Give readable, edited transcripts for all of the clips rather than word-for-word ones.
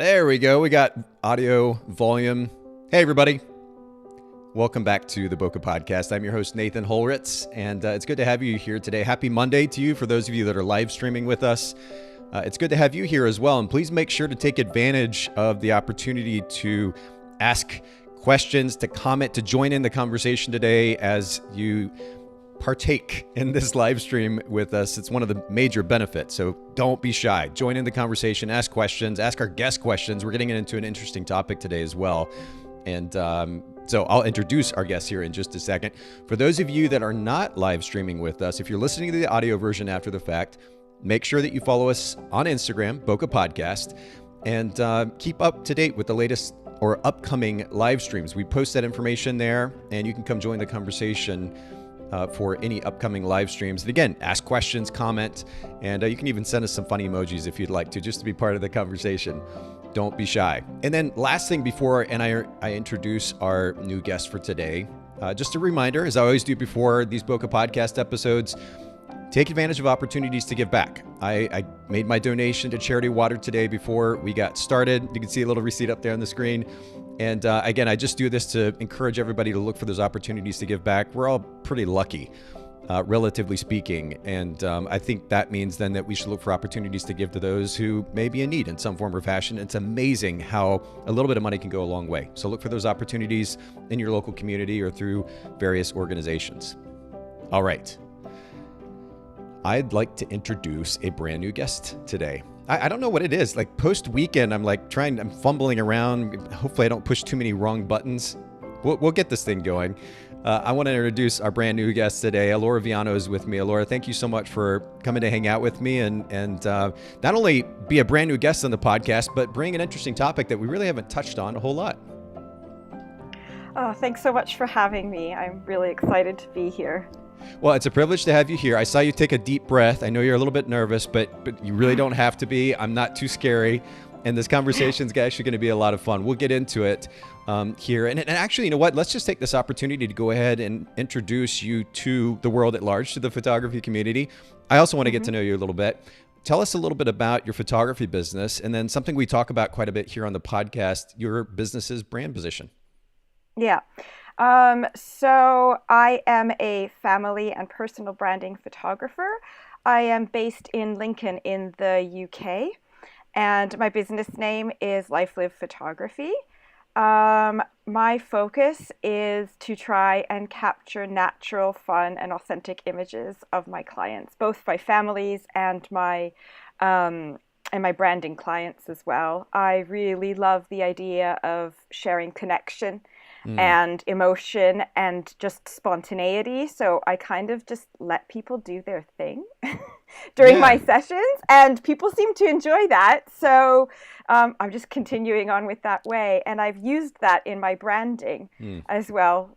There we go. We got audio volume. Hey, everybody. Welcome back to the Bokeh Podcast. I'm your host, Nathan Holritz, and it's good to have you here today. Happy Monday to you for those of you that are live streaming with us. It's good to have you here as well, and please make sure to take advantage of the opportunity to ask questions, to comment, to join in the conversation today as you partake in this live stream with us. It's one of the major benefits, so don't be shy. Join in the conversation, ask questions, ask our guest questions. We're getting into an interesting topic today as well. And so I'll introduce our guests here in just a second. For those of you that are not live streaming with us, if you're listening to the audio version after the fact, make sure that you follow us on Instagram, Bokeh Podcast, and keep up to date with the latest or upcoming live streams. We post that information there, and you can come join the conversation for any upcoming live streams. And again, ask questions, comment, and you can even send us some funny emojis if you'd like to, just to be part of the conversation. Don't be shy. And then last thing before I introduce our new guest for today, just a reminder, as I always do before these Bokeh Podcast episodes, take advantage of opportunities to give back. I made my donation to Charity Water today before we got started. You can see a little receipt up there on the screen. And again, I just do this to encourage everybody to look for those opportunities to give back. We're all pretty lucky, relatively speaking. And I think that means then that we should look for opportunities to give to those who may be in need in some form or fashion. It's amazing how a little bit of money can go a long way. So look for those opportunities in your local community or through various organizations. All right. I'd like to introduce a brand new guest today. I don't know what it is. Like post weekend, I'm fumbling around. Hopefully I don't push too many wrong buttons. We'll get this thing going. I want to introduce our brand new guest today. Elora Viano is with me. Elora, thank you so much for coming to hang out with me and not only be a brand new guest on the podcast, but bring an interesting topic that we really haven't touched on a whole lot. Oh, thanks so much for having me. I'm really excited to be here. Well, it's a privilege to have you here. I saw you take a deep breath. I know you're a little bit nervous, but you really don't have to be. I'm not too scary. And this conversation is actually going to be a lot of fun. We'll get into it here. And actually, you know what? Let's just take this opportunity to go ahead and introduce you to the world at large, to the photography community. I also want to get to know you a little bit. Tell us a little bit about your photography business, and then something we talk about quite a bit here on the podcast, your business's brand position. Yeah. So I am a family and personal branding photographer. I am based in Lincoln in the UK, and my business name is Life Live Photography. My focus is to try and capture natural, fun, and authentic images of my clients, both my families and my branding clients as well. I really love the idea of sharing connection and emotion and just spontaneity. So I kind of just let people do their thing during my sessions, and people seem to enjoy that. So I'm just continuing on with that way. And I've used that in my branding as well,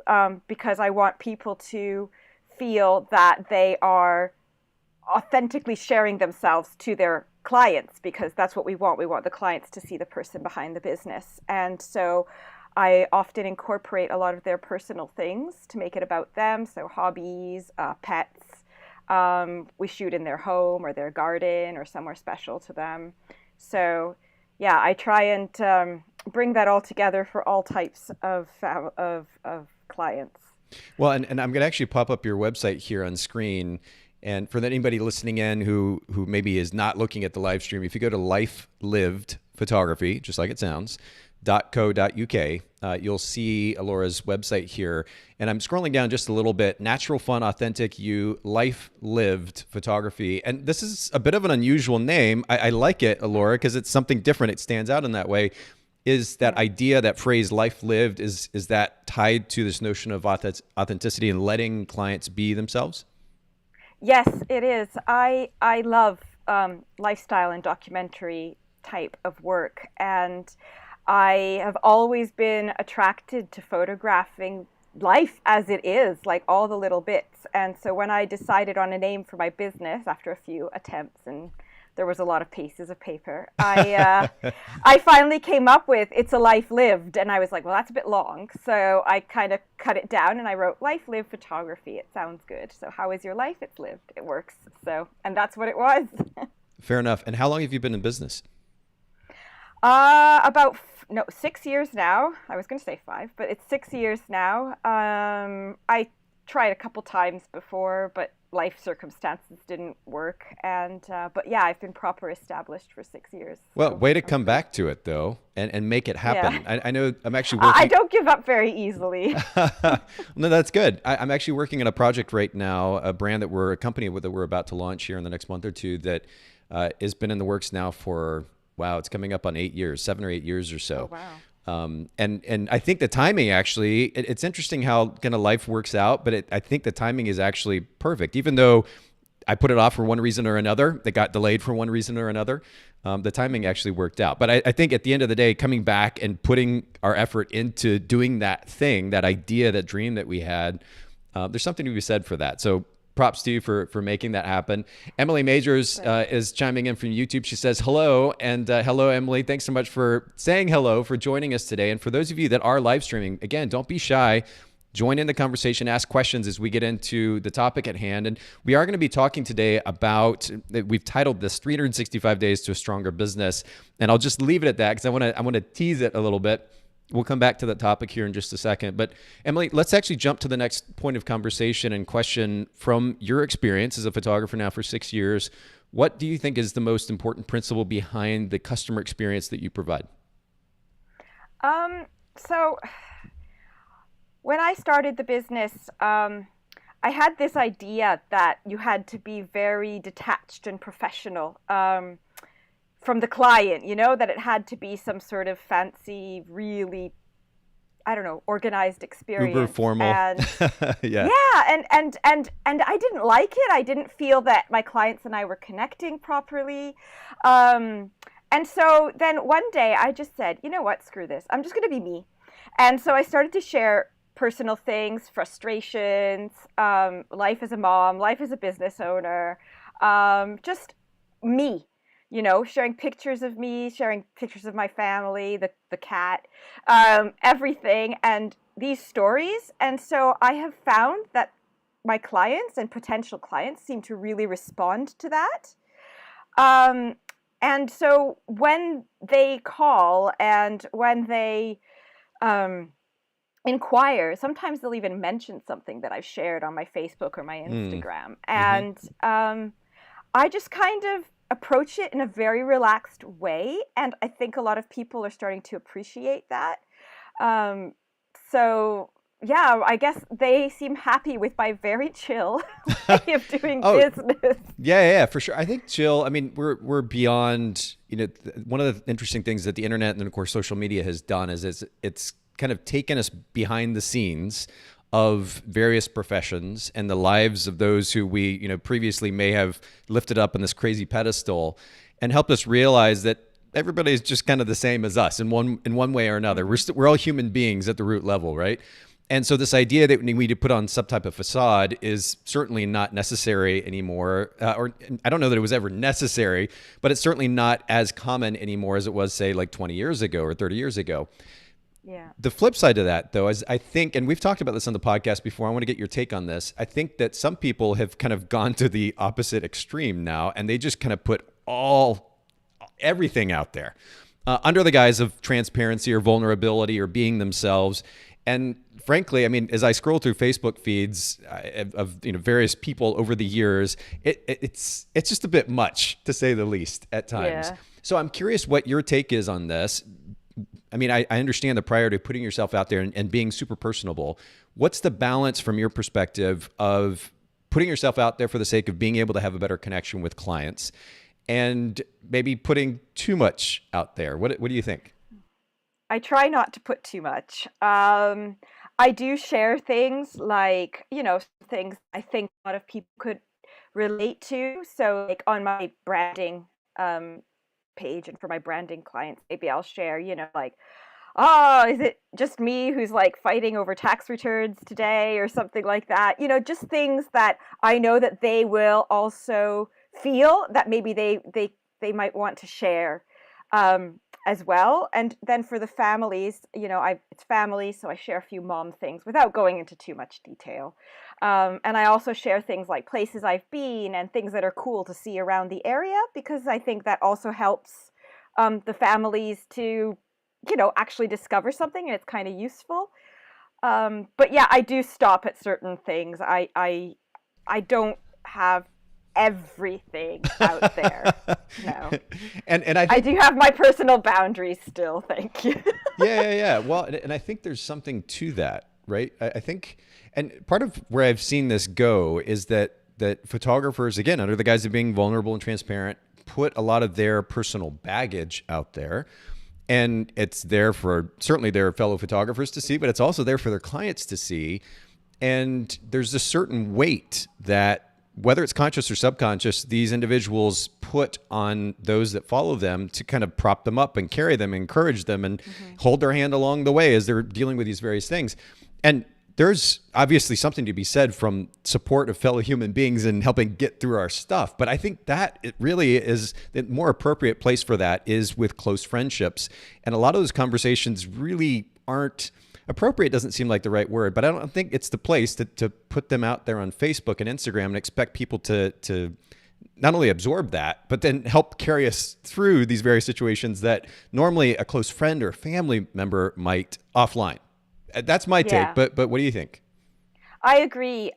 because I want people to feel that they are authentically sharing themselves to their clients, because that's what we want. We want the clients to see the person behind the business. And so I often incorporate a lot of their personal things to make it about them. So hobbies, pets. We shoot in their home or their garden or somewhere special to them. So yeah, I try and bring that all together for all types of clients. Well, and I'm going to actually pop up your website here on screen. And for anybody listening in who maybe is not looking at the live stream, if you go to Life Lived Photography, just like it sounds, .co.uk, you'll see Elora's website here. And I'm scrolling down just a little bit. Natural, fun, authentic you, Life Lived Photography. And this is a bit of an unusual name. I like it, Elora, because it's something different. It stands out in that way. Is that idea, that phrase, life lived, is that tied to this notion of authenticity and letting clients be themselves? Yes, it is. I love lifestyle and documentary type of work, and I have always been attracted to photographing life as it is, like all the little bits. And so when I decided on a name for my business after a few attempts, and there was a lot of pieces of paper, I finally came up with It's a Life Lived. And I was like, well, that's a bit long. So I kind of cut it down and I wrote Life Lived Photography. It sounds good. So how is your life? It's lived. It works. So, and that's what it was. Fair enough. And how long have you been in business? No, 6 years now. I was going to say 5, but it's 6 years now. I tried a couple times before, but life circumstances didn't work. But yeah, I've been proper established for 6 years. Well, So way to I'm come pretty, back to it though, and make it happen. yeah. I know I'm actually I working. don't give up very easily. No, that's good. I'm actually working on a project right now, a company that we're about to launch here in the next month or two that has been in the works now for, wow, it's coming up on 8 years, 7 or 8 years or Oh, so. wow. And I think the timing actually, it's interesting how kind of life works out, but I think the timing is actually perfect, even though I put it off for one reason or another. That got delayed for one reason or another. The timing actually worked out. But I think at the end of the day, coming back and putting our effort into doing that thing, that idea, that dream that we had, there's something to be said for that. So props to you for making that happen. Emily Majors is chiming in from YouTube. She says, hello. And hello, Emily. Thanks so much for saying hello, for joining us today. And for those of you that are live streaming, again, don't be shy. Join in the conversation, ask questions as we get into the topic at hand. And we are going to be talking today about, we've titled this 365 Days to a Stronger Business. And I'll just leave it at that because I want to tease it a little bit. We'll come back to that topic here in just a second. But Emily, let's actually jump to the next point of conversation and question from your experience as a photographer now for 6 years. What do you think is the most important principle behind the customer experience that you provide? So when I started the business, I had this idea that you had to be very detached and professional from the client, that it had to be some sort of fancy, really, I don't know, organized experience. Uber formal. And Yeah. yeah, and I didn't like it. I didn't feel that my clients and I were connecting properly. And so then one day I just said, you know what, screw this. I'm just going to be me. And so I started to share personal things, frustrations, life as a mom, life as a business owner, just me, sharing pictures of me, sharing pictures of my family, the cat, everything, and these stories. And so I have found that my clients and potential clients seem to really respond to that. And so when they call and when they inquire, sometimes they'll even mention something that I've shared on my Facebook or my Instagram. And I just kind of approach it in a very relaxed way. And I think a lot of people are starting to appreciate that. So yeah, I guess they seem happy with my very chill way of doing business. Yeah, for sure. I think chill. I mean, we're beyond. One of the interesting things that the internet and then of course social media has done is it's kind of taken us behind the scenes of various professions and the lives of those who we previously may have lifted up on this crazy pedestal, and helped us realize that everybody's just kind of the same as us in one way or another. We're all human beings at the root level, right? And so this idea that we need to put on some type of facade is certainly not necessary anymore. Or I don't know that it was ever necessary, but it's certainly not as common anymore as it was, say, like 20 years ago or 30 years ago. Yeah. The flip side of that, though, is I think, and we've talked about this on the podcast before, I want to get your take on this. I think that some people have kind of gone to the opposite extreme now, and they just kind of put everything out there under the guise of transparency or vulnerability or being themselves. And frankly, I mean, as I scroll through Facebook feeds of various people over the years, it's just a bit much, to say the least, at times. Yeah. So I'm curious what your take is on this. I mean, I understand the priority of putting yourself out there and being super personable. What's the balance from your perspective of putting yourself out there for the sake of being able to have a better connection with clients and maybe putting too much out there? What do you think? I try not to put too much. I do share things like, things I think a lot of people could relate to. So like on my branding page and for my branding clients, maybe I'll share, like, oh, is it just me who's like fighting over tax returns today or something like that? Just things that I know that they will also feel that maybe they might want to share as well. And then for the families, it's family, so I share a few mom things without going into too much detail. And I also share things like places I've been and things that are cool to see around the area, because I think that also helps the families to, actually discover something, and it's kind of useful. But yeah, I do stop at certain things. I don't have everything out there. No. And I think I do have my personal boundaries still. Thank you. Yeah. Well, and I think there's something to that, right? I think, and part of where I've seen this go is that photographers, again, under the guise of being vulnerable and transparent, put a lot of their personal baggage out there. And it's there for certainly their fellow photographers to see, but it's also there for their clients to see. And there's a certain weight that, whether it's conscious or subconscious, these individuals put on those that follow them to kind of prop them up and carry them, encourage them, and hold their hand along the way as they're dealing with these various things. And there's obviously something to be said from support of fellow human beings and helping get through our stuff. But I think that it really is the more appropriate place for that is with close friendships. And a lot of those conversations really aren't appropriate. Doesn't seem like the right word, but I don't think it's the place to put them out there on Facebook and Instagram and expect people to not only absorb that, but then help carry us through these various situations that normally a close friend or family member might offline. That's my take, but what do you think? I agree.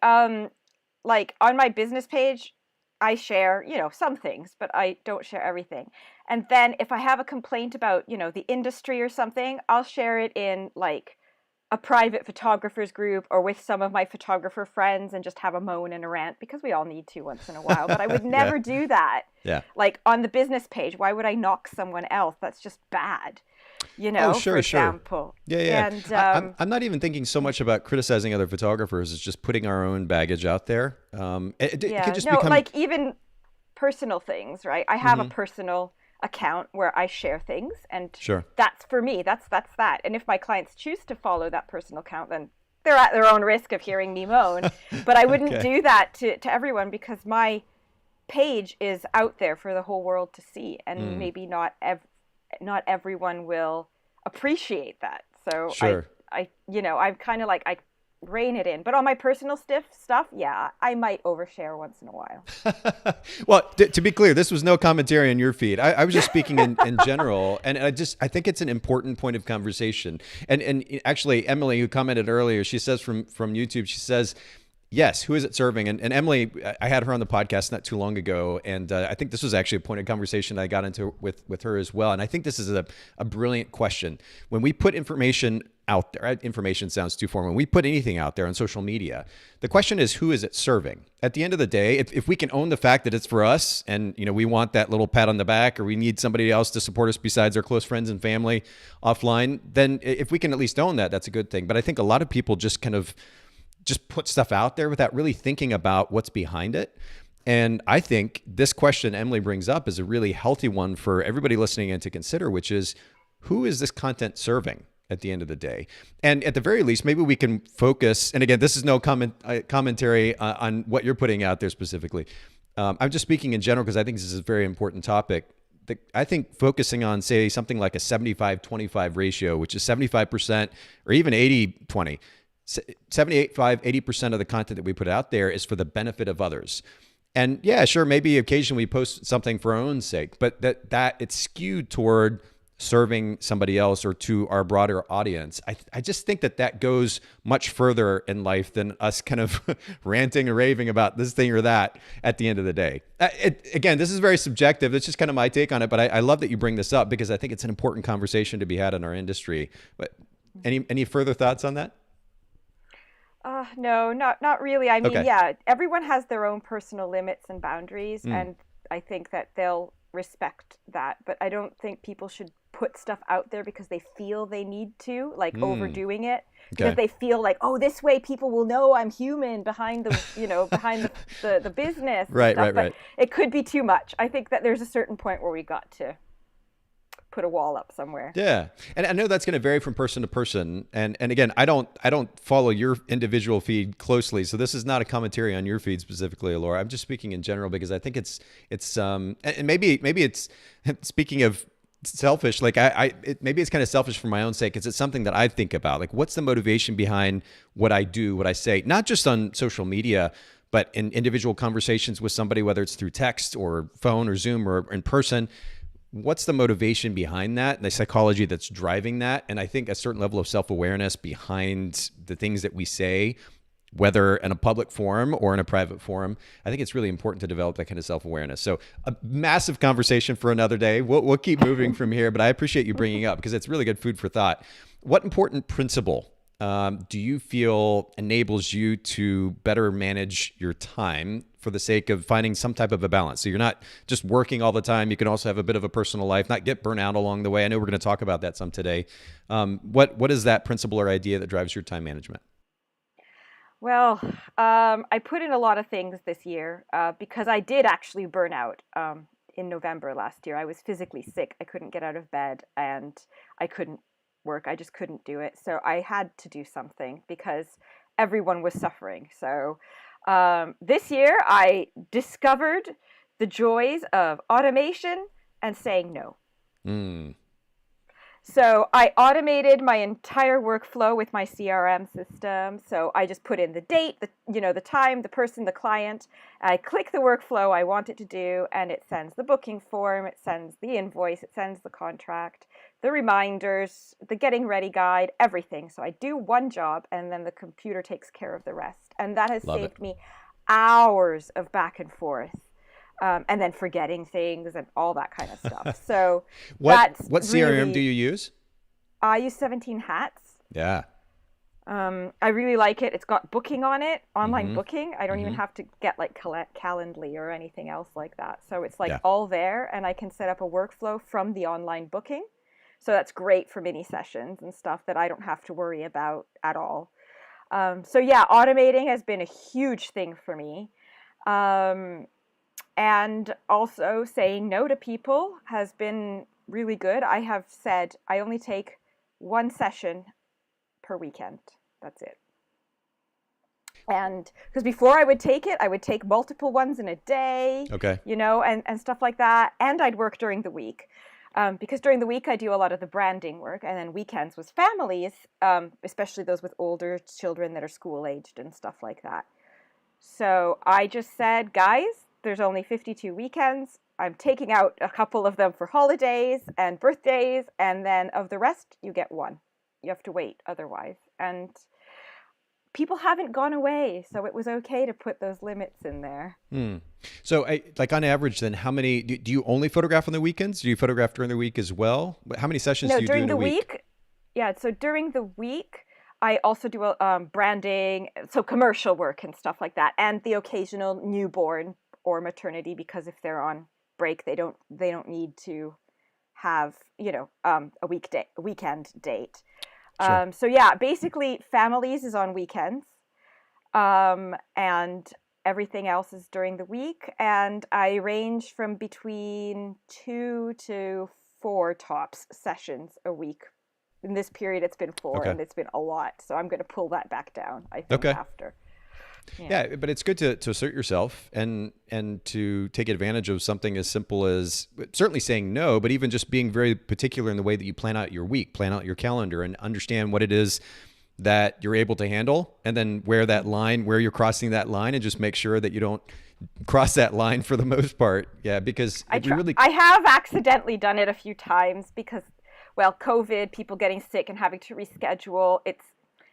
Like on my business page, I share, some things, but I don't share everything. And then if I have a complaint about, the industry or something, I'll share it in like a private photographers group or with some of my photographer friends and just have a moan and a rant, because we all need to once in a while. But I would never do that. Yeah. Like on the business page, why would I knock someone else? That's just bad. For example. Yeah. And I'm not even thinking so much about criticizing other photographers. It's just putting our own baggage out there. It could just become like even personal things, right? I have a personal account where I share things, and that's for me. That's that. And if my clients choose to follow that personal account, then they're at their own risk of hearing me moan. But I wouldn't do that to everyone, because my page is out there for the whole world to see, and maybe not everyone will appreciate that. So I'm kind of like, I rein it in. But on my personal stuff, I might overshare once in a while. Well, to be clear, this was no commentary on your feed. I was just speaking in general, and I think it's an important point of conversation. And actually, Emily, who commented earlier, she says from YouTube, she says, yes, who is it serving? And Emily, I had her on the podcast not too long ago, and I think this was actually a point of conversation I got into with her as well. And I think this is a brilliant question. When we put information out there, information sounds too formal. When we put anything out there on social media, the question is, who is it serving? At the end of the day, if we can own the fact that it's for us, and we want that little pat on the back, or we need somebody else to support us besides our close friends and family offline, then if we can at least own that, that's a good thing. But I think a lot of people just kind of put stuff out there without really thinking about what's behind it. And I think this question Emily brings up is a really healthy one for everybody listening in to consider, which is, who is this content serving at the end of the day? And at the very least, maybe we can focus, and again, this is no commentary on what you're putting out there specifically. I'm just speaking in general because I think this is a very important topic. I think focusing on, say, something like a 75-25 ratio, which is 75% or even 80-20, 80% of the content that we put out there is for the benefit of others. And yeah, sure, maybe occasionally we post something for our own sake, but that it's skewed toward serving somebody else or to our broader audience. I just think that goes much further in life than us kind of ranting and raving about this thing or that at the end of the day. Again, this is very subjective. It's just kind of my take on it, but I love that you bring this up because I think it's an important conversation to be had in our industry. But any further thoughts on that? No, not really. I mean, everyone has their own personal limits and boundaries, and I think that they'll respect that. But I don't think people should put stuff out there because they feel they need to, like overdoing it, because they feel like, oh, this way people will know I'm human behind the, behind the business. Right. It could be too much. I think that there's a certain point where we got to put a wall up somewhere. Yeah. And I know that's going to vary from person to person. And again, I don't follow your individual feed closely. So this is not a commentary on your feed specifically, Elora. I'm just speaking in general because I think it's and maybe it's, speaking of selfish, like maybe it's kind of selfish for my own sake. It's something that I think about, like, what's the motivation behind what I do, what I say, not just on social media, but in individual conversations with somebody, whether it's through text or phone or Zoom or in person. what's the motivation behind that, and the psychology that's driving that? And I think a certain level of self-awareness behind the things that we say, whether in a public forum or in a private forum. I think it's really important to develop that kind of self-awareness. So a massive conversation for another day. We'll keep moving from here, but I appreciate you bringing up because it's really good food for thought. What important principle do you feel enables you to better manage your time for the sake of finding some type of a balance? So you're not just working all the time. You can also have a bit of a personal life, not get burnt out along the way. I know we're going to talk about that some today. What is that principle or idea that drives your time management? Well, I put in a lot of things this year because I did actually burn out in November last year. I was physically sick. I couldn't get out of bed and I couldn't work. I just couldn't do it. So I had to do something because everyone was suffering. So this year I discovered the joys of automation and saying no. So I automated my entire workflow with my CRM system. So I just put in the date, the time, the person, the client. I click the workflow I want it to do, and it sends the booking form, it sends the invoice, it sends the contract, the reminders, the getting ready guide, everything. So I do one job, and then the computer takes care of the rest. And that has saved me hours of back and forth. And then forgetting things and all that kind of stuff. So what CRM do you use? I use 17 Hats. Yeah. I really like it. It's got booking on it, online booking. I don't even have to get like Calendly or anything else like that. So it's like all there, and I can set up a workflow from the online booking. So that's great for mini sessions and stuff that I don't have to worry about at all. So yeah, automating has been a huge thing for me. And also saying no to people has been really good. I have said I only take one session per weekend. That's it. And because before I would take multiple ones in a day, and stuff like that. And I'd work during the week. Because during the week I do a lot of the branding work, and then weekends was families, especially those with older children that are school aged and stuff like that. So I just said, guys, there's only 52 weekends. I'm taking out a couple of them for holidays and birthdays, and then of the rest, you get one. You have to wait otherwise. And people haven't gone away, so it was okay to put those limits in there. So on average, then, how many, do you only photograph on the weekends? Do you photograph during the week as well? How many sessions do you do in a week? Yeah, so during the week, I also do branding, so commercial work and stuff like that, and the occasional newborn or maternity, because if they're on break, they don't need to have a weekend date. Sure. So yeah, basically families is on weekends, and everything else is during the week. And I range from between 2 to 4 tops sessions a week. In this period, it's been 4, and it's been a lot. So I'm going to pull that back down, I think, after. Yeah, but it's good to assert yourself and to take advantage of something as simple as certainly saying no, but even just being very particular in the way that you plan out your week, plan out your calendar, and understand what it is that you're able to handle, and then where you're crossing that line, and just make sure that you don't cross that line for the most part. Yeah, because I have accidentally done it a few times because, COVID, people getting sick and having to reschedule.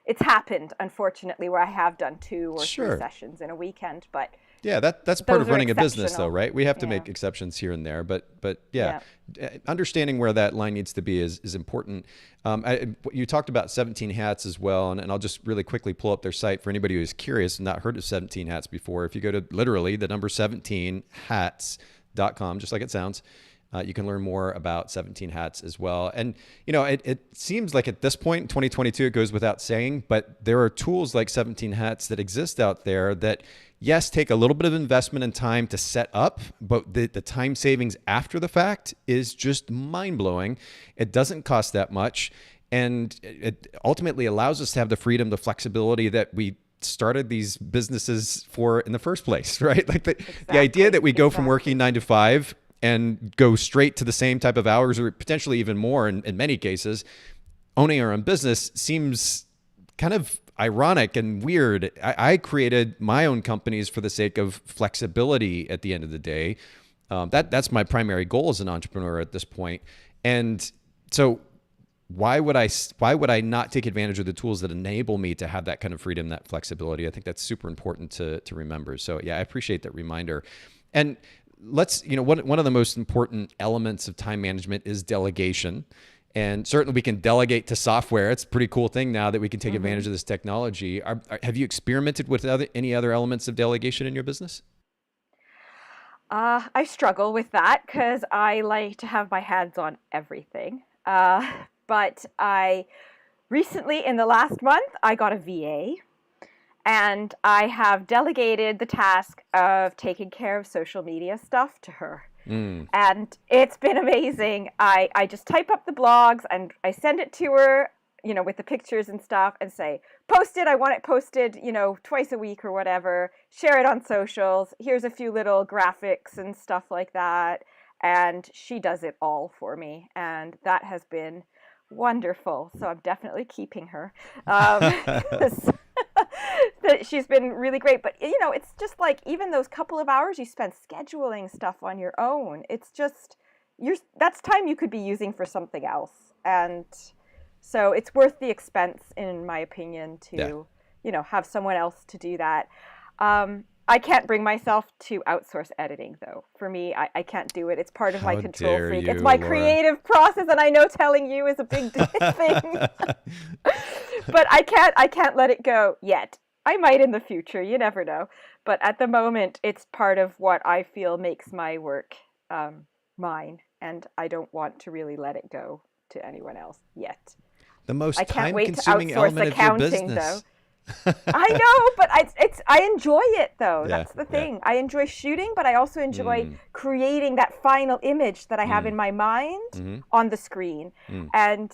It's happened, unfortunately, where I have done 2 or 3 sessions in a weekend, but yeah, that's part of running a business, though, right? We have to make exceptions here and there, but understanding where that line needs to be is important. You talked about 17 Hats as well, and I'll just really quickly pull up their site for anybody who's curious and not heard of 17 Hats before. If you go to literally the number 17hats.com, just like it sounds, you can learn more about 17 Hats as well. And, it seems like at this point in 2022, it goes without saying, but there are tools like 17 Hats that exist out there that, yes, take a little bit of investment and time to set up, but the time savings after the fact is just mind-blowing. It doesn't cost that much. And it ultimately allows us to have the freedom, the flexibility that we started these businesses for in the first place, right? Like the idea that we go from working 9 to 5 and go straight to the same type of hours, or potentially even more in many cases, owning our own business seems kind of ironic and weird. I created my own companies for the sake of flexibility at the end of the day. That's my primary goal as an entrepreneur at this point. And so why would I not take advantage of the tools that enable me to have that kind of freedom, that flexibility? I think that's super important to remember. So yeah, I appreciate that reminder. And one of the most important elements of time management is delegation. And certainly we can delegate to software. It's a pretty cool thing now that we can take advantage of this technology. Have you experimented with any other elements of delegation in your business? I struggle with that because I like to have my hands on everything. But I recently, in the last month, I got a VA, and I have delegated the task of taking care of social media stuff to her. And it's been amazing. I just type up the blogs and I send it to her, with the pictures and stuff, and say, post it. I want it posted, twice a week or whatever. Share it on socials. Here's a few little graphics and stuff like that. And she does it all for me. And that has been wonderful. So I'm definitely keeping her. She's been really great. But, it's just like even those couple of hours you spend scheduling stuff on your own, it's just, that's time you could be using for something else. And so it's worth the expense, in my opinion, to, have someone else to do that. I can't bring myself to outsource editing, though. For me, I can't do it. It's part of my control freak. It's my creative process, and I know telling you is a big thing. But I can't let it go yet. I might in the future. You never know. But at the moment, it's part of what I feel makes my work mine, and I don't want to really let it go to anyone else yet. The most time-consuming element of your business. Though. I know, but I enjoy it though. That's the thing. I enjoy shooting, but I also enjoy creating that final image that I have in my mind on the screen. And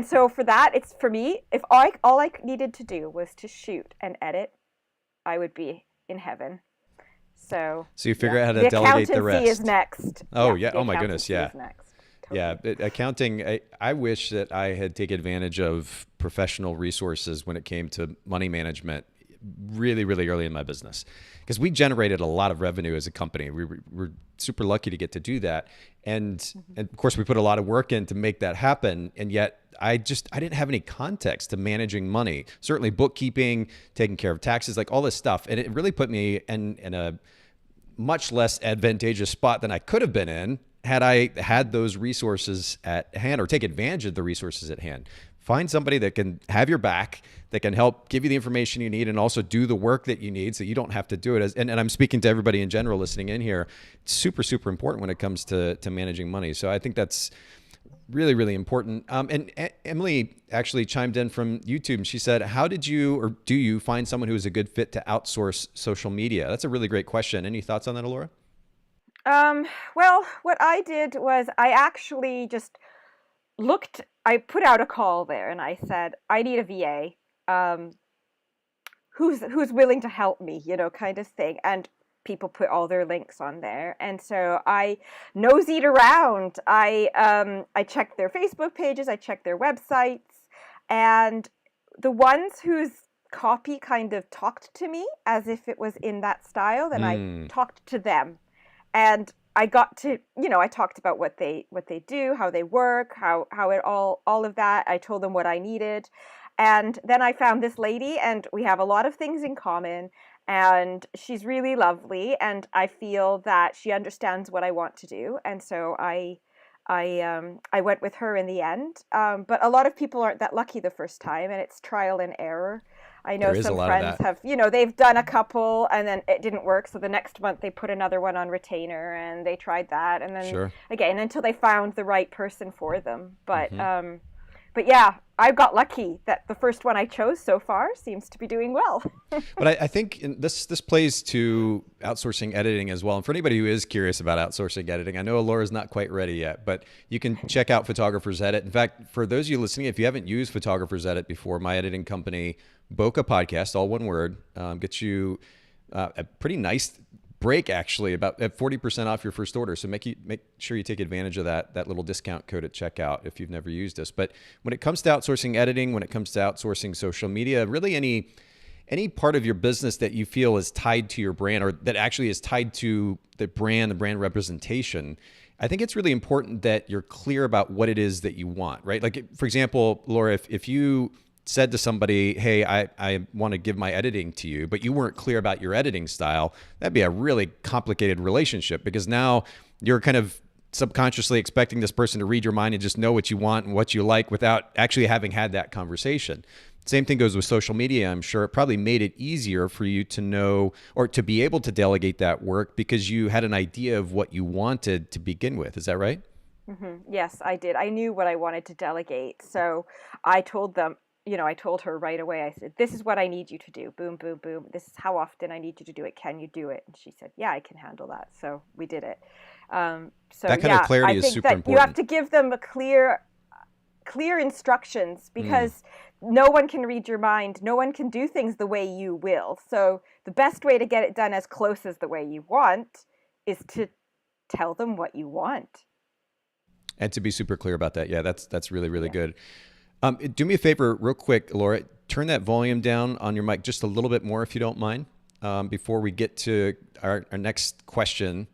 so for that, it's for me. If all I needed to do was to shoot and edit, I would be in heaven. So you figure out how to delegate the rest. The accountancy is next. Oh yeah. Oh my goodness. Yeah. Is next. Yeah, accounting, I wish that I had taken advantage of professional resources when it came to money management really, really early in my business, because we generated a lot of revenue as a company. We're super lucky to get to do that. And of course, we put a lot of work in to make that happen. And yet I didn't have any context to managing money, certainly bookkeeping, taking care of taxes, like all this stuff. And it really put me in a much less advantageous spot than I could have been in had I had those resources at hand, or take advantage of the resources at hand. Find somebody that can have your back, that can help give you the information you need, and also do the work that you need so you don't have to do it. And I'm speaking to everybody in general listening in here. It's super, super important when it comes to managing money. So I think that's really, really important. And Emily actually chimed in from YouTube. She said, how did you, or do you find someone who is a good fit to outsource social media? That's a really great question. Any thoughts on that, Elora? Well, what I did was I actually just I put out a call there and I said, I need a VA, who's willing to help me, kind of thing. And people put all their links on there. And so I nosed around. I checked their Facebook pages, I checked their websites, and the ones whose copy kind of talked to me as if it was in that style, then I talked to them. And I got to, I talked about what they do, how they work, how it all of that. I told them what I needed. And then I found this lady, and we have a lot of things in common, and she's really lovely, and I feel that she understands what I want to do. And so I went with her in the end. But a lot of people aren't that lucky the first time, and it's trial and error. I know some friends have, they've done a couple and then it didn't work. So the next month they put another one on retainer and they tried that. And then again, until they found the right person for them. But yeah, I got lucky that the first one I chose so far seems to be doing well. But I think this plays to outsourcing editing as well. And for anybody who is curious about outsourcing editing, I know Elora's not quite ready yet, but you can check out Photographer's Edit. In fact, for those of you listening, if you haven't used Photographer's Edit before, my editing company, Bokeh Podcast, all one word, gets you a pretty nice break, actually, about at 40% off your first order. So make sure you take advantage of that little discount code at checkout if you've never used this. But when it comes to outsourcing editing, when it comes to outsourcing social media, really any part of your business that you feel is tied to your brand, or that actually is tied to the brand representation, I think it's really important that you're clear about what it is that you want, right? Like, for example, Laura, if you said to somebody, hey, I want to give my editing to you, but you weren't clear about your editing style, that'd be a really complicated relationship, because now you're kind of subconsciously expecting this person to read your mind and just know what you want and what you like without actually having had that conversation. Same thing goes with social media. I'm sure it probably made it easier for you to know, or to be able to delegate that work, because you had an idea of what you wanted to begin with. Is that right? Mm-hmm. Yes, I did. I knew what I wanted to delegate. So I told them, I told her right away, I said, this is what I need you to do. Boom, boom, boom. This is how often I need you to do it. Can you do it? And she said, yeah, I can handle that. So we did it. That kind of clarity is super important. You have to give them a clear instructions, because no one can read your mind. No one can do things the way you will. So the best way to get it done as close as the way you want is to tell them what you want. And to be super clear about that. Yeah, that's really, really good. Do me a favor real quick, Laura, turn that volume down on your mic just a little bit more, if you don't mind, before we get to our next question.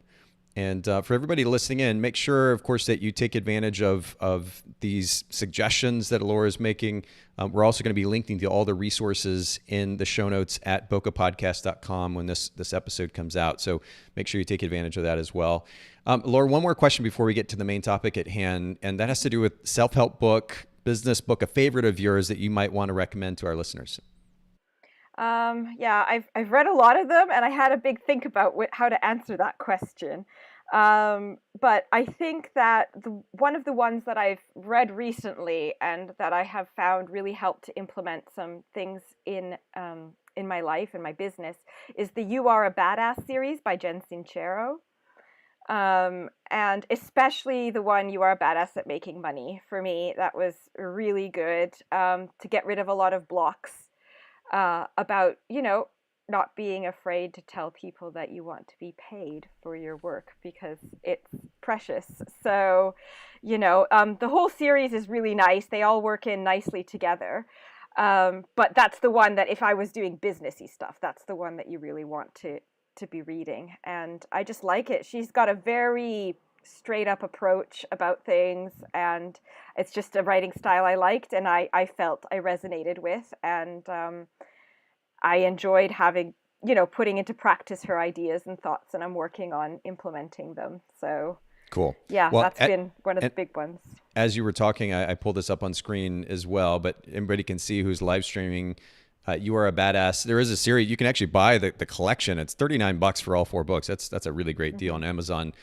And for everybody listening in, make sure, of course, that you take advantage of these suggestions that Elora is making. We're also going to be linking to all the resources in the show notes at bokehpodcast.com when this episode comes out. So make sure you take advantage of that as well. Elora, one more question before we get to the main topic at hand, and that has to do with self-help book, business book, a favorite of yours that you might want to recommend to our listeners. Yeah, I've read a lot of them, and I had a big think about how to answer that question. But I think that one of the ones that I've read recently and that I have found really helped to implement some things in my life and my business is the You Are a Badass series by Jen Sincero. And especially the one You Are a Badass at Making Money. For me, that was really good to get rid of a lot of blocks about, not being afraid to tell people that you want to be paid for your work, because it's precious. So, the whole series is really nice. They all work in nicely together. But that's the one that if I was doing businessy stuff, that's the one that you really want to be reading. And I just like it. She's got a very straight up approach about things, and it's just a writing style I liked, and I felt I resonated with, and I enjoyed having, putting into practice her ideas and thoughts, and I'm working on implementing them. So cool. Yeah, well, that's been one of the big ones. As you were talking, I pulled this up on screen as well, but everybody can see who's live streaming. You Are a Badass. There is a series. You can actually buy the collection. It's $39 for all 4 books. That's a really great deal on Amazon.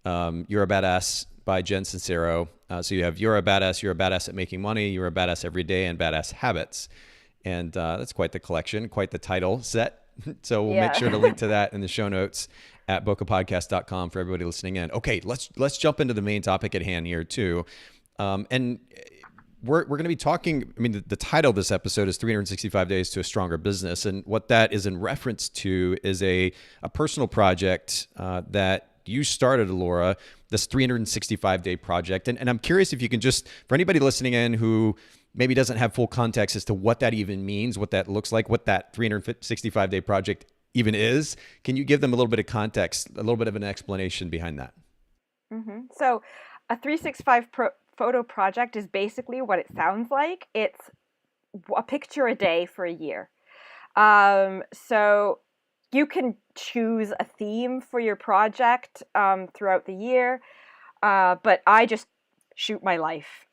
You're a Badass by Jen Sincero. So you have You're a Badass at Making Money, You're a Badass Every Day, and Badass Habits. And that's quite the collection, quite the title set. So we'll make sure to link to that in the show notes at bokehpodcast.com for everybody listening in. Okay, let's jump into the main topic at hand here too. And we're going to be talking, the title of this episode is 365 Days to a Stronger Business. And what that is in reference to is a personal project that you started, Elora, this 365-day project. And I'm curious if you can just, for anybody listening in who maybe doesn't have full context as to what that even means, what that looks like, what that 365-day project even is, can you give them a little bit of context, a little bit of an explanation behind that? Mm-hmm. So a 365 photo project is basically what it sounds like. It's a picture a day for a year. So you can choose a theme for your project throughout the year, but I just shoot my life.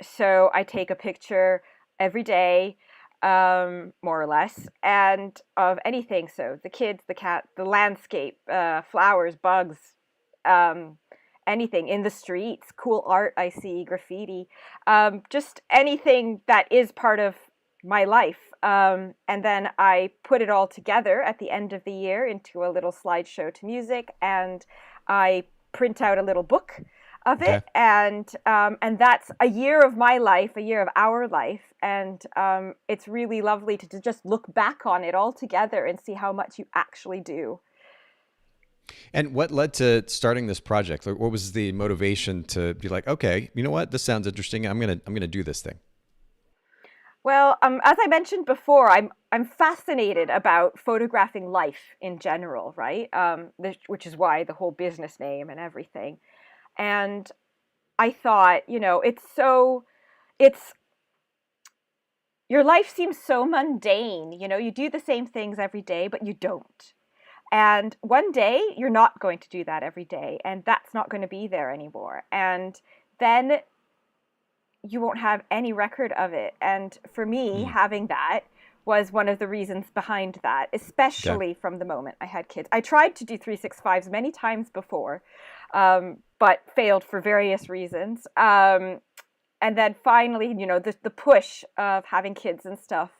So I take a picture every day, more or less, and of anything. So the kids, the cat, the landscape, flowers, bugs, anything in the streets, cool art I see, graffiti, just anything that is part of my life. And then I put it all together at the end of the year into a little slideshow to music, and I print out a little book of it. Okay. And that's a year of my life, a year of our life. And it's really lovely to just look back on it all together and see how much you actually do. And what led to starting this project? What was the motivation to be like, okay, you know what, this sounds interesting. I'm gonna do this thing. Well, as I mentioned before, I'm fascinated about photographing life in general, right? Which is why the whole business name and everything. And I thought, it's your life seems so mundane. You do the same things every day, but you don't. And one day you're not going to do that every day, and that's not going to be there anymore. And then you won't have any record of it. And for me, having that was one of the reasons behind that, especially from the moment I had kids. I tried to do 365s many times before, but failed for various reasons. And then finally, the push of having kids and stuff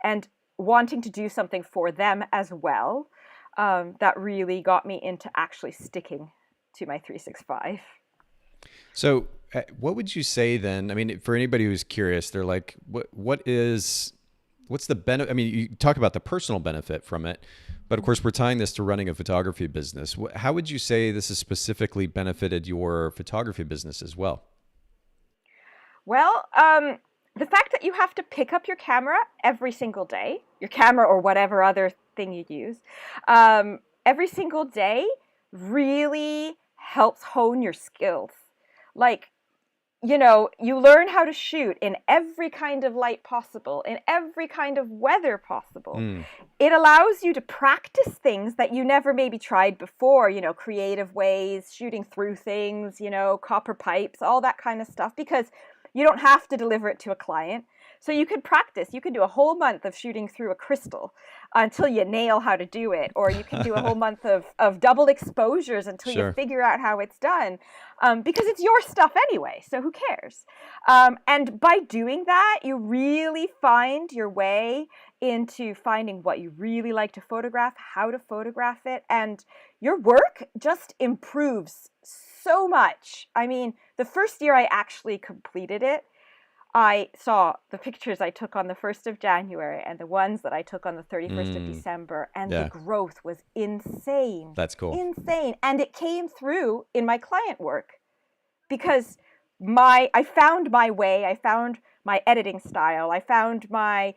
and wanting to do something for them as well, that really got me into actually sticking to my 365. So what would you say then? I mean, for anybody who's curious, they're like, what's the benefit? I mean, you talk about the personal benefit from it, but of course we're tying this to running a photography business. How would you say this has specifically benefited your photography business as well? Well, the fact that you have to pick up your camera every single day, your camera or whatever other thing you use, every single day really helps hone your skills. Like, you learn how to shoot in every kind of light possible, in every kind of weather possible. It allows you to practice things that you never maybe tried before, creative ways, shooting through things, copper pipes, all that kind of stuff, because you don't have to deliver it to a client. So you could practice. You can do a whole month of shooting through a crystal until you nail how to do it. Or you can do a whole month of double exposures until you figure out how it's done. Because it's your stuff anyway, so who cares? And by doing that, you really find your way into finding what you really like to photograph, how to photograph it, and your work just improves so much. I mean, the first year I actually completed it, I saw the pictures I took on the 1st of January and the ones that I took on the 31st of December, and the growth was insane. That's cool. Insane. And it came through in my client work because I found my way, I found my editing style, I found my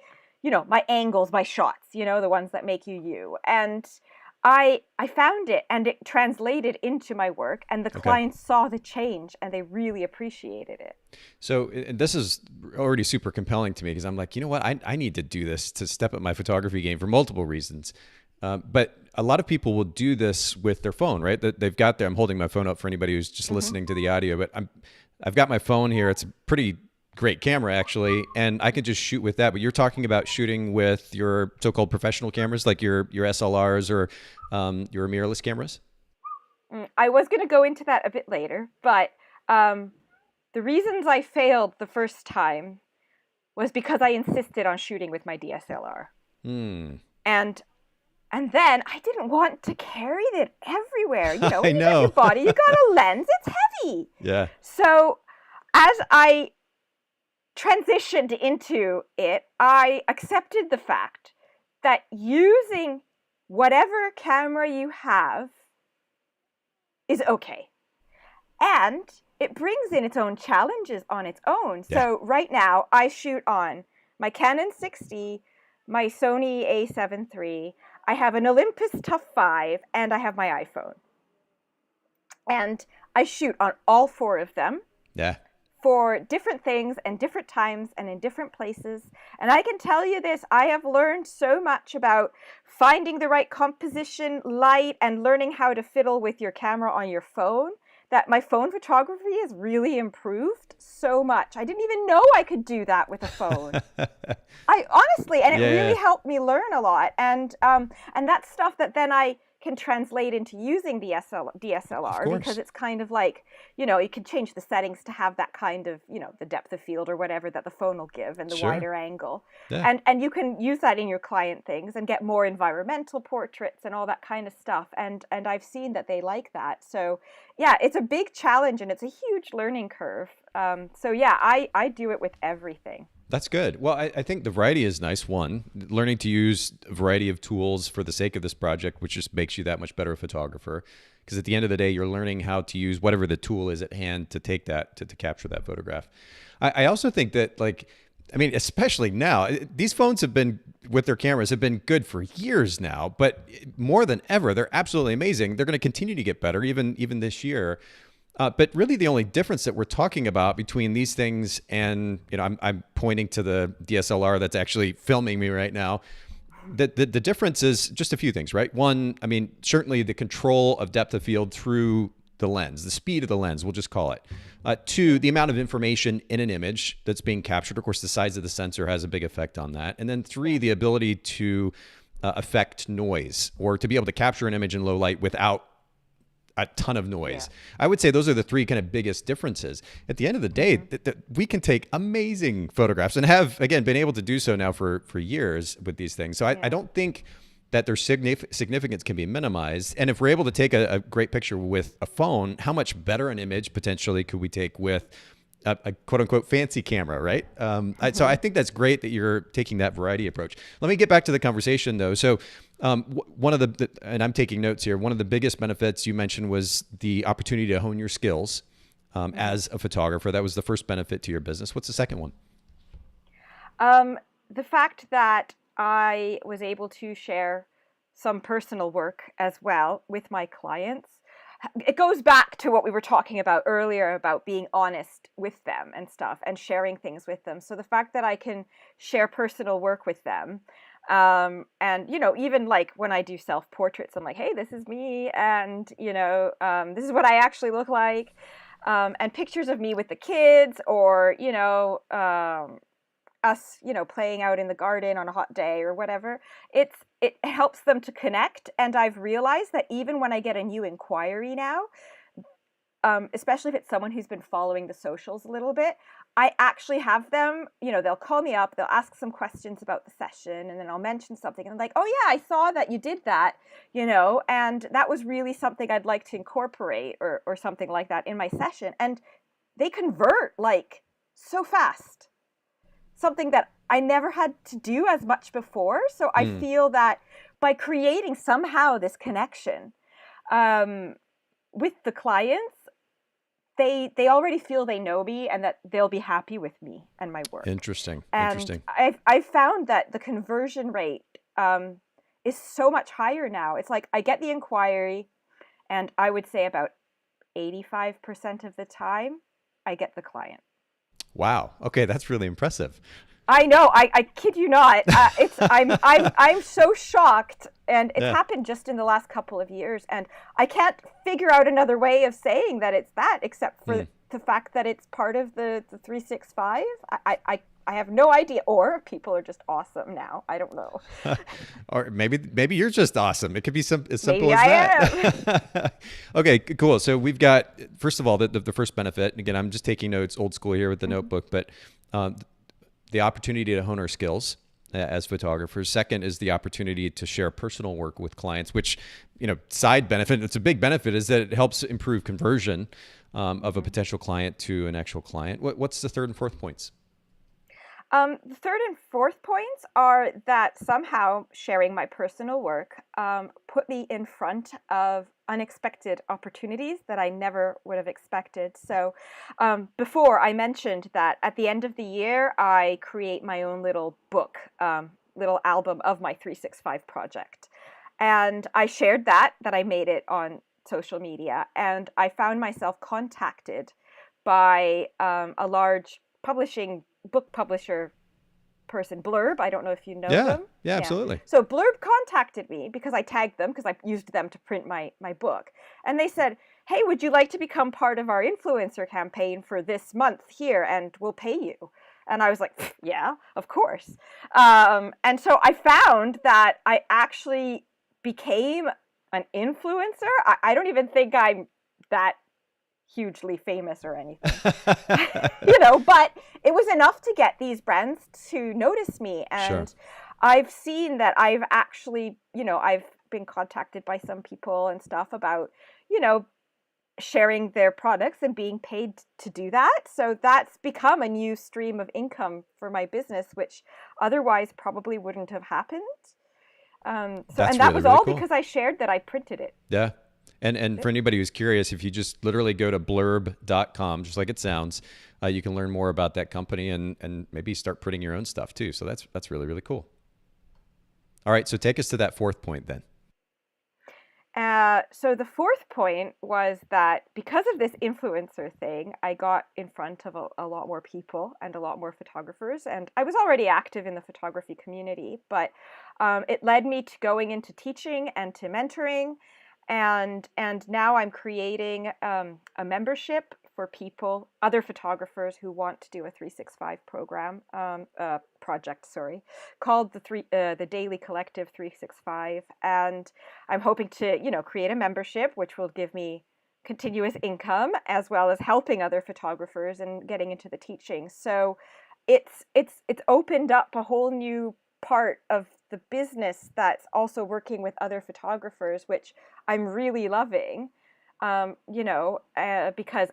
angles, my shots, the ones that make you. And I found it, and it translated into my work, and the clients saw the change and they really appreciated it. So this is already super compelling to me because I'm like, you know what? I need to do this to step up my photography game for multiple reasons. But a lot of people will do this with their phone, right? They've got I'm holding my phone up for anybody who's just listening to the audio, but I've got my phone here. It's a pretty great camera actually, and I can just shoot with that. But you're talking about shooting with your so-called professional cameras, like your SLRs or your mirrorless cameras. I was going to go into that a bit later, but the reasons I failed the first time was because I insisted on shooting with my DSLR, and then I didn't want to carry it everywhere. I know. Got your body, you got a lens, it's heavy. Yeah. So as I transitioned into it, I accepted the fact that using whatever camera you have is okay. And it brings in its own challenges on its own. Yeah. So right now I shoot on my Canon 6D, my Sony a7 III, I have an Olympus Tough 5, and I have my iPhone. And I shoot on all 4 of them. Yeah. For different things and different times and in different places. And I can tell you this, I have learned so much about finding the right composition, light, and learning how to fiddle with your camera on your phone, that my phone photography has really improved so much. I didn't even know I could do that with a phone. I honestly, and it really helped me learn a lot. And that's stuff that then I can translate into using the DSLR, because it's kind of like, you can change the settings to have that kind of, the depth of field or whatever that the phone will give and the wider angle. Yeah. And you can use that in your client things and get more environmental portraits and all that kind of stuff. And I've seen that they like that. So yeah, it's a big challenge and it's a huge learning curve. So yeah, I do it with everything. That's good. Well, I think the variety is nice. One, learning to use a variety of tools for the sake of this project, which just makes you that much better a photographer. Because at the end of the day, you're learning how to use whatever the tool is at hand to take that, to capture that photograph. I also think that, like, I mean, especially now, these phones have been with their cameras have been good for years now, but more than ever, they're absolutely amazing. They're going to continue to get better even this year. But really, the only difference that we're talking about between these things and, I'm pointing to the DSLR that's actually filming me right now. The difference is just a few things, right? One, I mean, certainly the control of depth of field through the lens, the speed of the lens, we'll just call it. Two, the amount of information in an image that's being captured. Of course, the size of the sensor has a big effect on that. And then three, the ability to affect noise, or to be able to capture an image in low light without a ton of noise. Yeah. I would say those are the three kind of biggest differences. At the end of the day, we can take amazing photographs, and have, again, been able to do so now for years with these things. So I don't think that their significance can be minimized. And if we're able to take a great picture with a phone, how much better an image potentially could we take with a quote unquote fancy camera, right? So I think that's great that you're taking that variety approach. Let me get back to the conversation though. So one of the, and I'm taking notes here, one of the biggest benefits you mentioned was the opportunity to hone your skills as a photographer. That was the first benefit to your business. What's the second one? The fact that I was able to share some personal work as well with my clients. It goes back to what we were talking about earlier about being honest with them and stuff, and sharing things with them. So the fact that I can share personal work with them, and even like when I do self-portraits, I'm like, hey, this is me, and this is what I actually look like, and pictures of me with the kids, or us, playing out in the garden on a hot day or whatever. It helps them to connect. And I've realized that even when I get a new inquiry now, especially if it's someone who's been following the socials a little bit, I actually have them, they'll call me up, they'll ask some questions about the session, and then I'll mention something, and I'm like, oh yeah, I saw that you did that, and that was really something I'd like to incorporate, or something like that in my session. And they convert like so fast. Something that I never had to do as much before. So I feel that by creating somehow this connection with the clients, they already feel they know me, and that they'll be happy with me and my work. Interesting. I've found that the conversion rate is so much higher now. It's like I get the inquiry, and I would say about 85% of the time I get the client. Wow. Okay, that's really impressive. I know. I kid you not. I'm so shocked, and it's happened just in the last couple of years, and I can't figure out another way of saying that it's that, except for the fact that it's part of the 365. I have no idea, or people are just awesome now. I don't know. Or maybe you're just awesome. It could be as simple maybe as that. I am. Okay, cool. So we've got, first of all, the first benefit, and again, I'm just taking notes old school here with the notebook, but the opportunity to hone our skills as photographers. Second is the opportunity to share personal work with clients, which, side benefit, it's a big benefit, is that it helps improve conversion of a potential client to an actual client. What's the third and fourth points? The third and fourth points are that somehow sharing my personal work put me in front of unexpected opportunities that I never would have expected. So before, I mentioned that at the end of the year, I create my own little book, little album of my 365 project. And I shared that I made it on social media. And I found myself contacted by a large book publisher person, Blurb. I don't know if you know them. Yeah, absolutely. So Blurb contacted me because I tagged them, because I used them to print my book. And they said, hey, would you like to become part of our influencer campaign for this month here, and we'll pay you? And I was like, yeah, of course. And so I found that I actually became an influencer. I don't even think I'm that hugely famous or anything, but it was enough to get these brands to notice me. And I've seen that I've actually, I've been contacted by some people and stuff about, sharing their products and being paid to do that. So that's become a new stream of income for my business, which otherwise probably wouldn't have happened. And that was all cool, because I shared that I printed it. Yeah. And for anybody who's curious, if you just literally go to blurb.com, just like it sounds, you can learn more about that company and maybe start printing your own stuff too. So that's really, really cool. All right, so take us to that fourth point then. So the fourth point was that because of this influencer thing, I got in front of a lot more people and a lot more photographers. And I was already active in the photography community, but it led me to going into teaching and to mentoring. And now I'm creating a membership for people, other photographers who want to do a 365 project, called the Daily Collective 365. And I'm hoping to, create a membership, which will give me continuous income as well as helping other photographers and getting into the teaching. So it's opened up a whole new part of the business that's also working with other photographers, which I'm really loving, because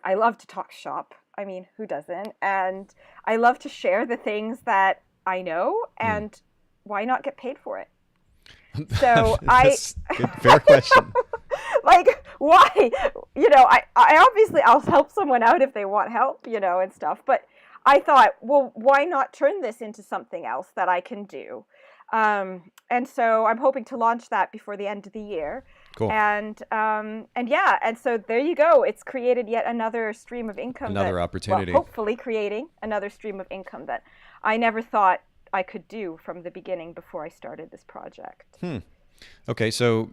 I love to talk shop. I mean, who doesn't? And I love to share the things that I know, and why not get paid for it? So fair question. Like, why? I obviously I'll help someone out if they want help, and stuff. But I thought, well, why not turn this into something else that I can do? And so I'm hoping to launch that before the end of the year. Cool. And so there you go. It's created yet another stream of income. Another opportunity. Well, hopefully creating another stream of income that I never thought I could do from the beginning before I started this project. Okay, so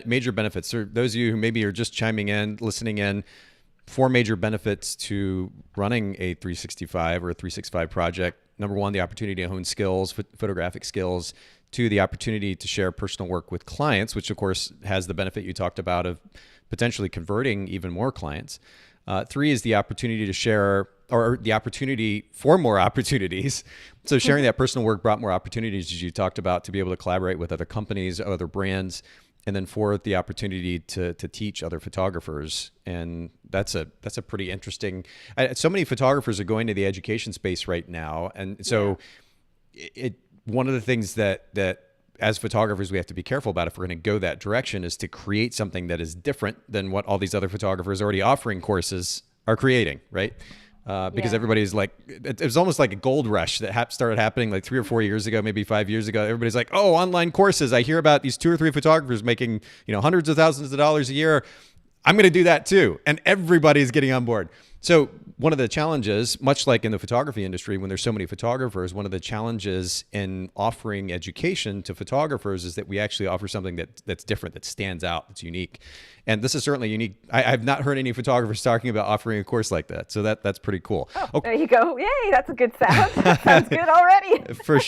major benefits. So those of you who maybe are just chiming in, listening in, 4 major benefits to running a 365 or a 365 project. Number 1, the opportunity to hone skills, photographic skills. 2, the opportunity to share personal work with clients, which of course has the benefit you talked about of potentially converting even more clients. 3 is the opportunity to share, or the opportunity for more opportunities. So sharing that personal work brought more opportunities, as you talked about, to be able to collaborate with other companies, other brands. And then 4, the opportunity to teach other photographers. And that's a pretty interesting, so many photographers are going to the education space right now. And so one of the things that as photographers, we have to be careful about if we're going to go that direction is to create something that is different than what all these other photographers already offering courses are creating, right? Because everybody's like, it was almost like a gold rush that started happening like 3 or 4 years ago, maybe 5 years ago. Everybody's like, oh, online courses. I hear about these 2 or 3 photographers making, hundreds of thousands of dollars a year. I'm going to do that too. And everybody's getting on board. So one of the challenges, much like in the photography industry, when there's so many photographers, one of the challenges in offering education to photographers is that we actually offer something that's different, that stands out, that's unique. And this is certainly unique. I've not heard any photographers talking about offering a course like that. So that's pretty cool. Oh, okay. There you go. Yay, that's a good sound. That sounds good already. For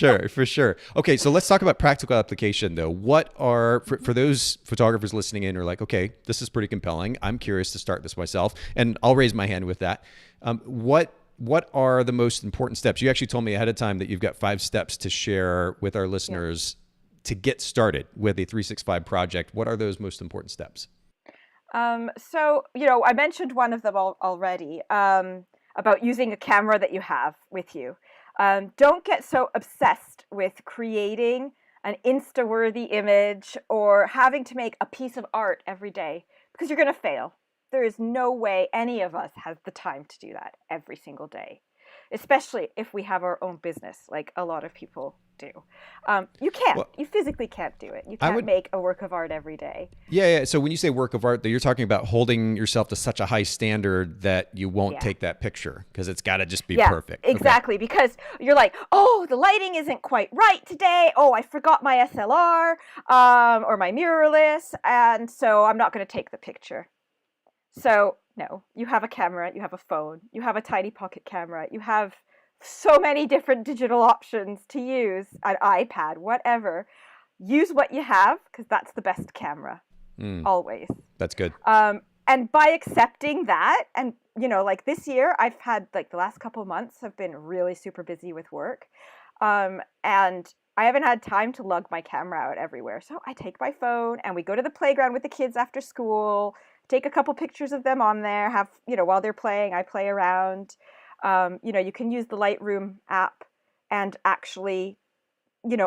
sure. Okay, so let's talk about practical application though. What are, for those photographers listening in who are like, okay, this is pretty compelling. I'm curious to start this myself. And I'll raise my hand with that. What are the most important steps? You actually told me ahead of time that you've got 5 steps to share with our listeners to get started with a 365 project. What are those most important steps? So, I mentioned one of them already, about using a camera that you have with you. Don't get so obsessed with creating an Insta-worthy image or having to make a piece of art every day, because you're going to fail. There is no way any of us has the time to do that every single day, especially if we have our own business, like a lot of people do. You can't. Well, you physically can't do it. You can't make a work of art every day. Yeah. So when you say work of art, you're talking about holding yourself to such a high standard that you won't take that picture because it's got to just be perfect. Exactly. Okay. Because you're like, oh, the lighting isn't quite right today. Oh, I forgot my SLR or my mirrorless. And so I'm not going to take the picture. So no, you have a camera, you have a phone, you have a tiny pocket camera, you have so many different digital options to use, an iPad, whatever. Use what you have because that's the best camera, always. That's good. And by accepting that, and like this year, I've had like the last couple of months have been really super busy with work, and I haven't had time to lug my camera out everywhere. So I take my phone and we go to the playground with the kids after school. Take a couple pictures of them on there, have, while they're playing, I play around. You can use the Lightroom app and actually,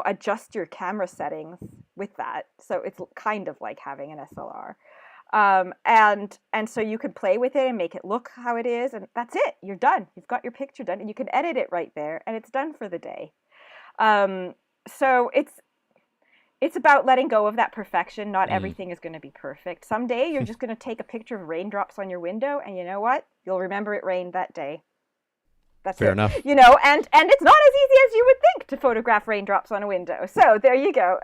adjust your camera settings with that. So it's kind of like having an SLR. And so you can play with it and make it look how it is, and that's it. You're done. You've got your picture done, and you can edit it right there, and it's done for the day. So it's about letting go of that perfection. Not everything is going to be perfect. Someday you're just going to take a picture of raindrops on your window, and you know what? You'll remember it rained that day. That's Fair it. enough. And it's not as easy as you would think to photograph raindrops on a window. So there you go.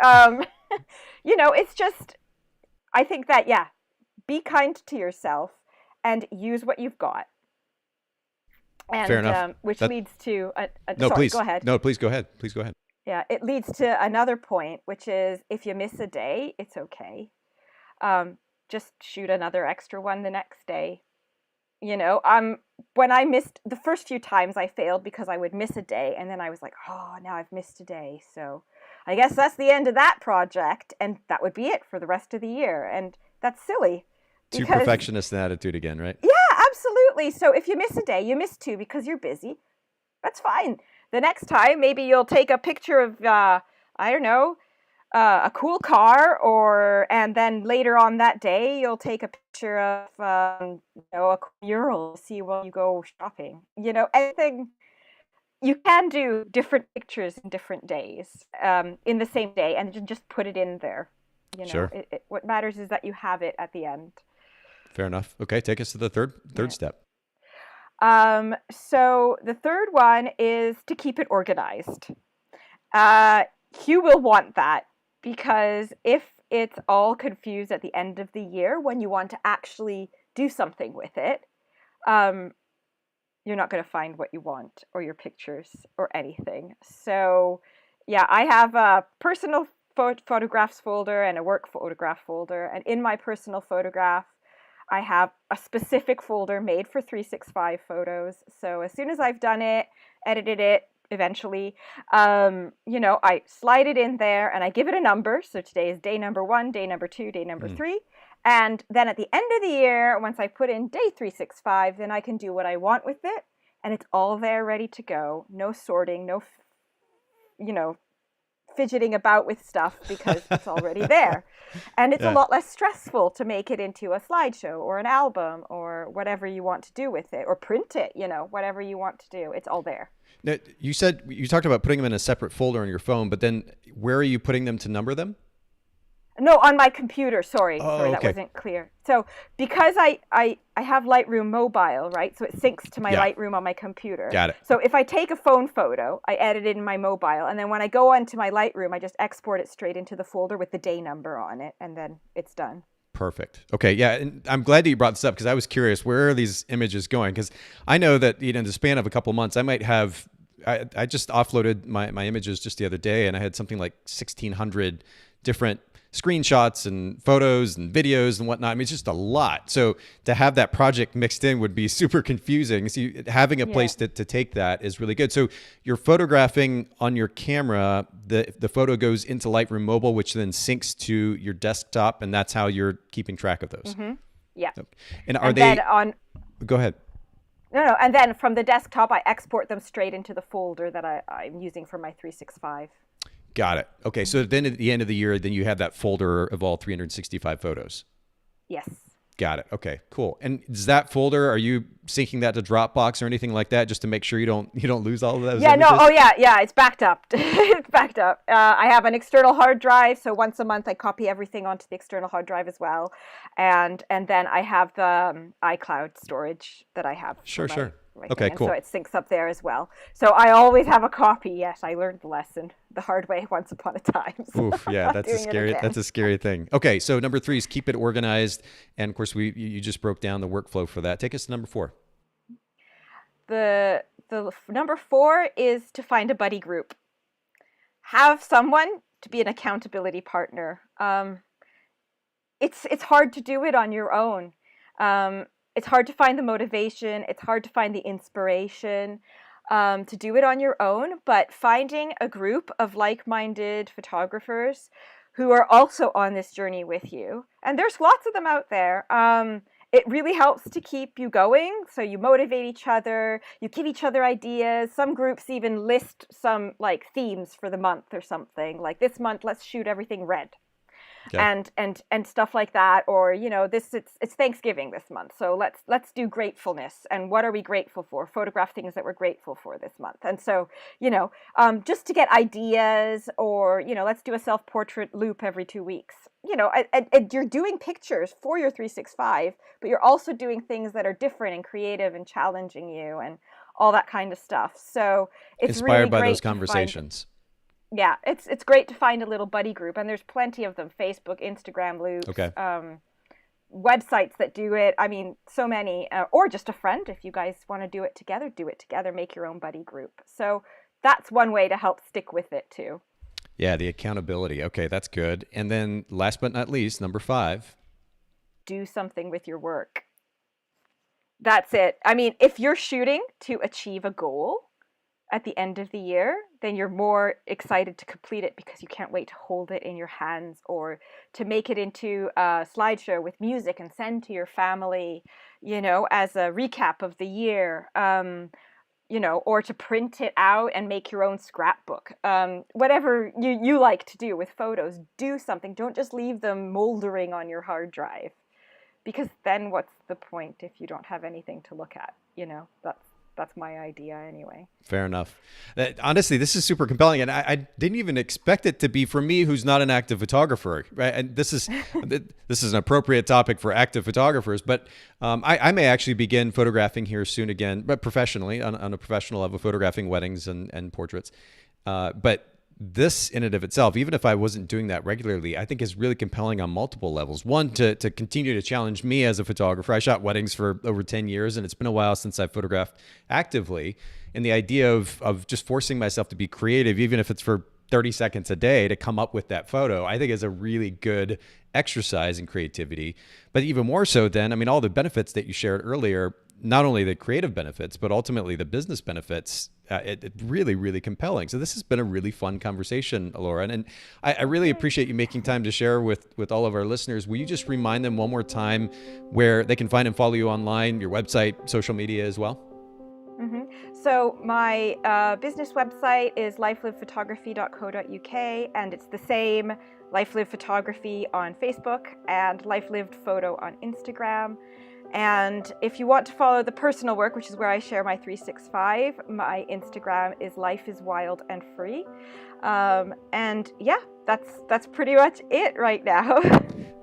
It's just, I think that, be kind to yourself and use what you've got. And, Fair enough. Which leads to, please go ahead. No, please go ahead. Please go ahead. Yeah, it leads to another point, which is if you miss a day, it's okay. Just shoot another extra one the next day. When I missed the first few times, I failed because I would miss a day, and then I was like, oh, now I've missed a day. So I guess that's the end of that project, and that would be it for the rest of the year. And that's silly. Too perfectionist an attitude again, right? Yeah, absolutely. So if you miss a day, you miss two because you're busy. That's fine. The next time, maybe you'll take a picture of, a cool car, and then later on that day, you'll take a picture of, a cool mural, see while you go shopping. Anything. You can do different pictures in different days, in the same day, and just put it in there. Sure. What matters is that you have it at the end. Fair enough. Okay, take us to the third step. So the third one is to keep it organized. You will want that because if it's all confused at the end of the year when you want to actually do something with it, you're not going to find what you want or your pictures or anything. So yeah, I have a personal photographs folder and a work photograph folder. And in my personal photograph, I have a specific folder made for 365 photos. So as soon as I've done it, edited it eventually, I slide it in there and I give it a number. So today is day number 1, day number 2, day number 3. And then at the end of the year, once I put in day 365, then I can do what I want with it. And it's all there ready to go. No sorting, no, fidgeting about with stuff because it's already there. And it's a lot less stressful to make it into a slideshow or an album or whatever you want to do with it, or print it, whatever you want to do. It's all there. Now, you talked about putting them in a separate folder on your phone, but then where are you putting them to number them? No, on my computer. Sorry, okay. That wasn't clear. So because I have Lightroom mobile, right? So it syncs to my Lightroom on my computer. Got it. So if I take a phone photo, I edit it in my mobile, and then when I go onto my Lightroom, I just export it straight into the folder with the day number on it, and then it's done. Perfect. Okay. Yeah. And I'm glad that you brought this up because I was curious, where are these images going? Because I know that, in the span of a couple of months, I might have, I just offloaded my images just the other day, and I had something like 1,600 different screenshots and photos and videos and whatnot. I mean, it's just a lot. So to have that project mixed in would be super confusing. So having a place to take that is really good. So you're photographing on your camera, the photo goes into Lightroom Mobile, which then syncs to your desktop, and that's how you're keeping track of those. Mm-hmm. Yeah. And they go ahead. No. And then from the desktop, I export them straight into the folder that I'm using for my 365. Got it. Okay. So then at the end of the year, then you have that folder of all 365 photos. Yes. Got it. Okay, cool. And is that folder, are you syncing that to Dropbox or anything like that just to make sure you don't lose all of those images? No. Oh, yeah. It's backed up. It's backed up. I have an external hard drive. So once a month, I copy everything onto the external hard drive as well. And then I have the iCloud storage that I have. Sure. Okay, cool. So it syncs up there as well. So I always have a copy. Yes, I learned the lesson the hard way once upon a time. So oof, yeah, that's a scary thing. Okay, so number 3 is keep it organized, and of course you just broke down the workflow for that. Take us to number 4. The number 4 is to find a buddy group. Have someone to be an accountability partner. It's hard to do it on your own. It's hard to find the motivation. It's hard to find the inspiration to do it on your own. But finding a group of like-minded photographers who are also on this journey with you, and there's lots of them out there, it really helps to keep you going. So you motivate each other. You give each other ideas. Some groups even list some themes for the month or something. Like this month, let's shoot everything red. Okay. and stuff like that. Or, it's Thanksgiving this month, so let's do gratefulness, and what are we grateful for? Photograph things that we're grateful for this month. And so, just to get ideas, or, let's do a self-portrait loop every 2 weeks. You're doing pictures for your 365, but you're also doing things that are different and creative and challenging you and all that kind of stuff. So it's inspired really by great those conversations. Yeah, it's great to find a little buddy group, and there's plenty of them. Facebook, Instagram loops, Okay. Websites that do it. I mean, so many, or just a friend. If you guys want to do it together, make your own buddy group. So that's one way to help stick with it too. Yeah, the accountability. Okay, that's good. And then last but not least, number 5. Do something with your work. That's it. I mean, if you're shooting to achieve a goal at the end of the year, then you're more excited to complete it because you can't wait to hold it in your hands, or to make it into a slideshow with music and send to your family, as a recap of the year, or to print it out and make your own scrapbook. Whatever you like to do with photos, do something. Don't just leave them moldering on your hard drive, because then what's the point if you don't have anything to look at? That's my idea anyway. Fair enough. Honestly, this is super compelling, and I didn't even expect it to be for me, who's not an active photographer, right? And this is an appropriate topic for active photographers, but I may actually begin photographing here soon again, but professionally, on a professional level, photographing weddings and portraits. But this in and of itself, even if I wasn't doing that regularly, I think is really compelling on multiple levels. One, to continue to challenge me as a photographer. I shot weddings for over 10 years, and it's been a while since I photographed actively. And the idea of just forcing myself to be creative, even if it's for 30 seconds a day, to come up with that photo, I think is a really good exercise in creativity. But even more so then, I mean, all the benefits that you shared earlier, not only the creative benefits, but ultimately the business benefits, it really, really compelling. So this has been a really fun conversation, Elora. And I really appreciate you making time to share with all of our listeners. Will you just remind them one more time where they can find and follow you online, your website, social media as well? Mm-hmm. So my business website is lifelivedphotography.co.uk, and it's the same, Life Lived Photography on Facebook and Life Lived Photo on Instagram. And if you want to follow the personal work, which is where I share my 365, my Instagram is Life is Wild and Free. And yeah, that's pretty much it right now.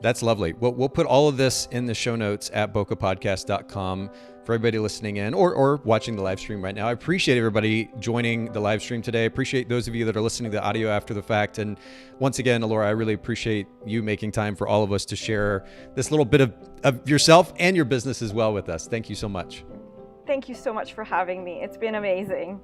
That's lovely. Well, we'll put all of this in the show notes at bokehpodcast.com for everybody listening in or watching the live stream right now. I appreciate everybody joining the live stream today. I appreciate those of you that are listening to the audio after the fact. And once again, Elora, I really appreciate you making time for all of us to share this little bit of yourself and your business as well with us. Thank you so much. Thank you so much for having me. It's been amazing.